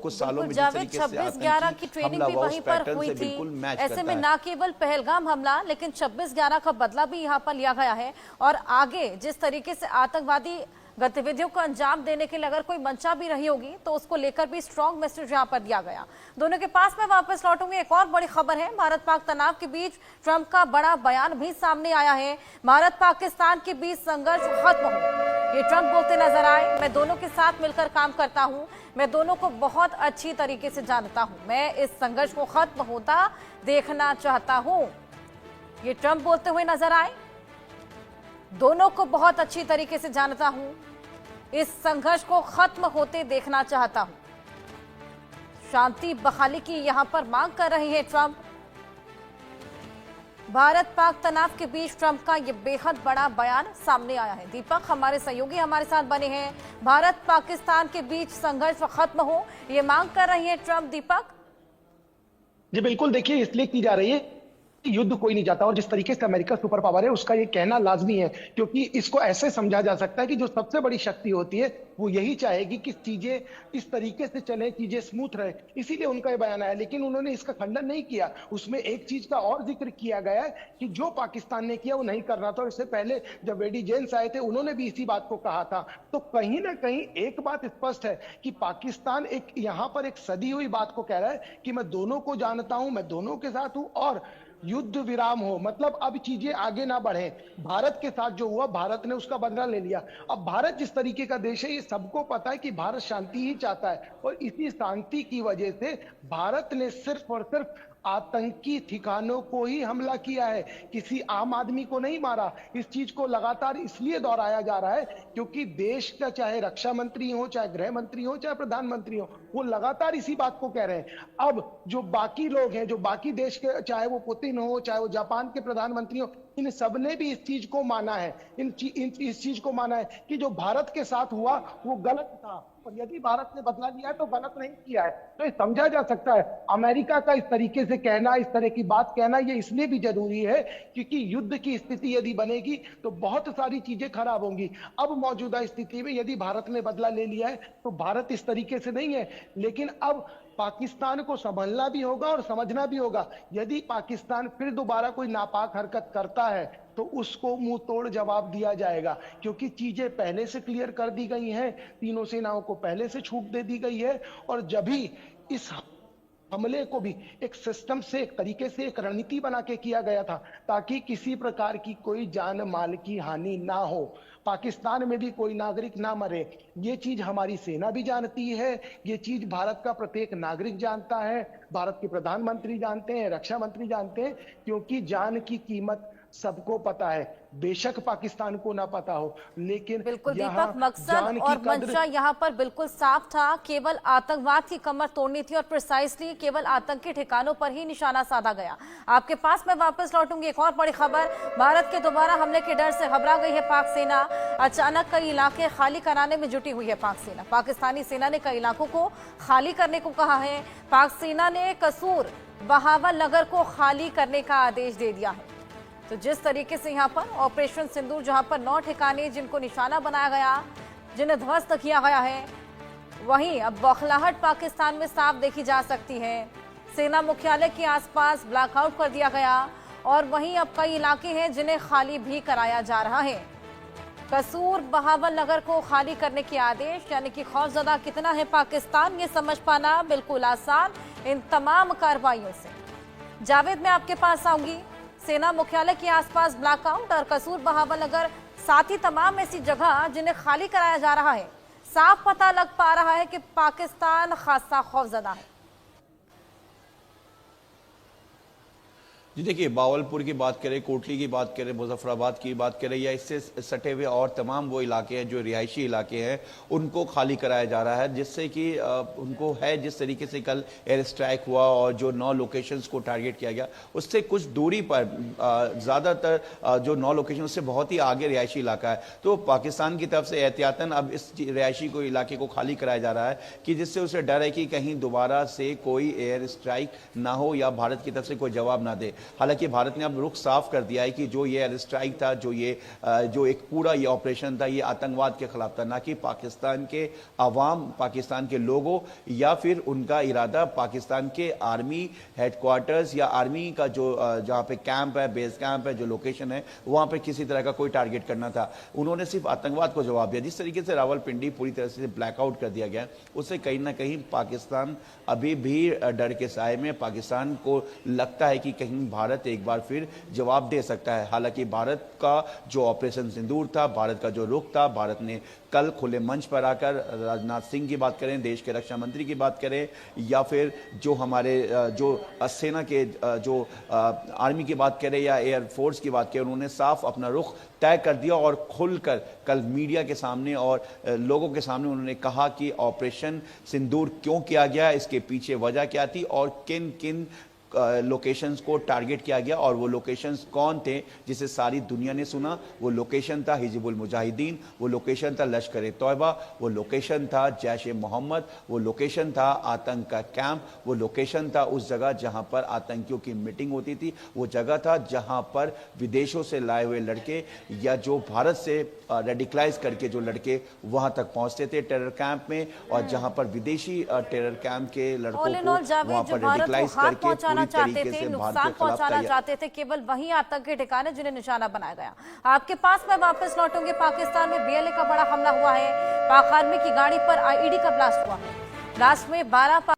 कुछ सालों में जिस जावेद, तरीके से 26/11 की ट्रेनिंग भी वहीं पर हुई थी। ऐसे में ना केवल पहलगाम हमला, लेकिन 26/11 का बदला भी यहाँ पर लिया गया है। और आगे जिस तरीके से आतंकवादी गतिविधियों को अंजाम देने के लिए अगर कोई मंशा भी रही होगी तो उसको लेकर भी स्ट्रॉन्ग मैसेज यहाँ पर दिया गया। दोनों के पास में वापस लौटूंगी। एक और बड़ी खबर है, भारत पाक तनाव के बीच ट्रंप का बड़ा बयान भी सामने आया है। भारत पाकिस्तान के बीच संघर्ष खत्म हो, ये ट्रंप बोलते नजर आए। मैं दोनों के साथ मिलकर काम करता हूं, मैं दोनों को बहुत अच्छी तरीके से जानता हूं, मैं इस संघर्ष को खत्म होता देखना चाहता हूं, ये ट्रंप बोलते हुए नजर आए। दोनों को बहुत अच्छी तरीके से जानता हूं, इस संघर्ष को खत्म होते देखना चाहता हूं। शांति बहाली की यहां पर मांग कर रहे हैं ट्रंप। भारत पाक तनाव के बीच ट्रंप का यह बेहद बड़ा बयान सामने आया है। दीपक, हमारे सहयोगी हमारे साथ बने हैं। भारत पाकिस्तान के बीच संघर्ष खत्म हो, ये मांग कर रही है ट्रंप। दीपक जी बिल्कुल, देखिए इसलिए की जा रही है युद्ध कोई नहीं चाहता, और जिस तरीके से अमेरिका सुपर पावर है उसका ये कहना लाजमी है, क्योंकि इसको ऐसे समझा जा सकता है कि जो सबसे बड़ी शक्ति होती है वो यही चाहेगी कि चीजें इस तरीके से चले, चीजें स्मूथ रहे, इसीलिए उनका ये बयान आया। लेकिन उन्होंने इसका खंडन नहीं किया। उसमें एक चीज का और जिक्र किया गया है कि जो पाकिस्तान ने किया वो नहीं करना था। इससे पहले जब वेडी जेम्स आए थे उन्होंने भी इसी बात को कहा था। तो कहीं ना कहीं एक बात स्पष्ट है कि पाकिस्तान एक यहां पर एक सदी हुई बात को कह रहा है कि मैं दोनों को जानता हूं, मैं दोनों के साथ हूं, और युद्ध विराम हो, मतलब अब चीजें आगे ना बढ़े। भारत के साथ जो हुआ, भारत ने उसका बदला ले लिया। अब भारत जिस तरीके का देश है ये सबको पता है कि भारत शांति ही चाहता है, और इसी शांति की वजह से भारत ने सिर्फ और सिर्फ आतंकी ठिकानों को ही हमला किया है, किसी आम आदमी को नहीं मारा। इस चीज को लगातार इसलिए दोहराया जा रहा है क्योंकि देश का चाहे रक्षा मंत्री हो, चाहे गृह मंत्री हो, चाहे प्रधानमंत्री हो, वो लगातार इसी बात को कह रहे हैं। अब जो बाकी लोग हैं, जो बाकी देश के, चाहे वो पुतिन हो, चाहे वो जापान के प्रधानमंत्री हो, इन सबने भी इस चीज को माना है, इस चीज को माना है कि जो भारत के साथ हुआ वो गलत था, और यदि भारत ने बदला लिया है तो गलत नहीं किया है। तो ये समझा जा सकता है। अमेरिका का इस तरीके से कहना, इस तरह की बात कहना, ये इसलिए भी जरूरी है क्योंकि युद्ध की स्थिति यदि बनेगी तो बहुत सारी चीजें खराब होंगी। अब मौजूदा स्थिति में यदि भारत ने बदला ले लिया है तो भारत इस तरीके से नहीं है, लेकिन अब पाकिस्तान को संभलना भी होगा और समझना भी होगा। यदि पाकिस्तान फिर दोबारा कोई नापाक हरकत करता है तो उसको मुंह तोड़ जवाब दिया जाएगा, क्योंकि चीजें पहले से क्लियर कर दी गई हैं, तीनों सेनाओं को पहले से छूट दे दी गई है। और जब भी इस हमले को भी एक सिस्टम से, एक तरीके से, एक रणनीति बना के किया गया था ताकि किसी प्रकार की कोई जान माल की हानि ना हो, पाकिस्तान में भी कोई नागरिक ना मरे। ये चीज हमारी सेना भी जानती है, ये चीज भारत का प्रत्येक नागरिक जानता है, भारत के प्रधानमंत्री जानते हैं, रक्षा मंत्री जानते हैं, क्योंकि जान की कीमत सबको पता है, बेशक पाकिस्तान को ना पता हो। लेकिन बिल्कुल दीपक, मकसद और मंशा यहाँ पर बिल्कुल साफ था, केवल आतंकवाद की कमर तोड़नी थी और प्रिसाइसली केवल आतंकी ठिकानों पर ही निशाना साधा गया। आपके पास मैं वापस लौटूंगी। एक और बड़ी खबर, भारत के दोबारा हमले के डर से घबरा गई है पाक सेना। अचानक कई इलाके खाली कराने में जुटी हुई है पाक सेना। पाकिस्तानी सेना ने कई इलाकों को खाली करने को कहा है। पाक सेना ने कसूर बहावल नगर को खाली करने का आदेश दे दिया है। तो जिस तरीके से यहाँ पर ऑपरेशन सिंदूर, जहाँ पर 9 ठिकाने जिनको निशाना बनाया गया, जिन्हें ध्वस्त किया गया है, वहीं अब बौखलाहट पाकिस्तान में साफ देखी जा सकती है। सेना मुख्यालय के आसपास ब्लैकआउट कर दिया गया, और वहीं अब कई इलाके हैं जिन्हें खाली भी कराया जा रहा है। कसूर बहावल नगर को खाली करने के आदेश, यानी कि खौफजदा कितना है पाकिस्तान, ये समझ पाना बिल्कुल आसान इन तमाम कार्रवाइयों से। जावेद, मैं आपके पास आऊंगी। सेना मुख्यालय के आसपास ब्लैकआउट और कसूर बहावल नगर, साथ ही तमाम ऐसी जगह जिन्हें खाली कराया जा रहा है, साफ पता लग पा रहा है कि पाकिस्तान खासा खौफजदा है। जी देखिए, बावलपुर की बात करें, कोटली की बात करें, मुजफ्फराबाद की बात करें, या इससे सटे हुए और तमाम वो इलाके हैं जो रिहायशी इलाके हैं, उनको खाली कराया जा रहा है, जिससे कि उनको है जिस तरीके से कल एयर स्ट्राइक हुआ और जो 9 लोकेशंस को टारगेट किया गया, उससे कुछ दूरी पर ज़्यादातर जो 9 लोकेशन उससे बहुत ही आगे रिहायशी इलाका है। तो पाकिस्तान की तरफ से एहतियातन अब इस रिहायशी को इलाके को खाली कराया जा रहा है कि जिससे उसे डर है कि कहीं दोबारा से कोई एयर स्ट्राइक ना हो या भारत की तरफ से कोई जवाब ना दे। हालांकि भारत ने अब रुख साफ कर दिया है कि जो ये एयर स्ट्राइक था, जो एक पूरा ये ऑपरेशन था, ये आतंकवाद के खिलाफ था, ना कि पाकिस्तान के अवाम, पाकिस्तान के लोगों या फिर उनका इरादा पाकिस्तान के आर्मी हेडक्वार्टर्स या आर्मी का जो जहाँ पे कैंप है, बेस कैंप है, जो लोकेशन है, वहां पे किसी तरह का कोई टारगेट करना था। उन्होंने सिर्फ आतंकवाद को जवाब दिया। जिस तरीके से रावलपिंडी पूरी तरह से ब्लैकआउट कर दिया गया, उससे कहीं ना कहीं पाकिस्तान अभी भी डर के साए में, पाकिस्तान को लगता है कि कहीं भारत एक बार फिर जवाब दे सकता है। हालांकि भारत का जो ऑपरेशन सिंदूर था, भारत का जो रुख था, भारत ने कल खुले मंच पर आकर राजनाथ सिंह की बात करें, देश के रक्षा मंत्री की बात करें, या फिर जो हमारे जो सेना के जो आर्मी की बात करें या एयरफोर्स की बात करें, उन्होंने साफ अपना रुख तय कर दिया और खुलकर कल मीडिया के सामने और लोगों के सामने उन्होंने कहा कि ऑपरेशन सिंदूर क्यों किया गया, इसके पीछे वजह क्या थी और किन किन लोकेशंस को टारगेट किया गया और वो लोकेशंस कौन थे जिसे सारी दुनिया ने सुना। वो लोकेशन था हिजबुल मुजाहिदीन, वो लोकेशन था लश्कर तौयबा, वो लोकेशन था जैश ए मोहम्मद, वो लोकेशन था आतंक का कैंप, वो लोकेशन था उस जगह जहां पर आतंकियों की मीटिंग होती थी, वो जगह था जहां पर विदेशों से लाए हुए लड़के या जो भारत से रेडिकलाइज करके जो लड़के वहां तक पहुंचते थे टेरर कैंप में, और जहां पर विदेशी टेरर कैंप के लड़कों को वहां पर रेडिकलाइज करके चाहते थे, नुकसान पहुंचाना चाहते थे, केवल वही आतंक के ठिकाने जिन्हें निशाना बनाया गया। आपके पास मैं वापस लौटूंगी। पाकिस्तान में बीएलए का बड़ा हमला हुआ है, पाक आर्मी की गाड़ी पर आईईडी का ब्लास्ट हुआ है। ब्लास्ट में 12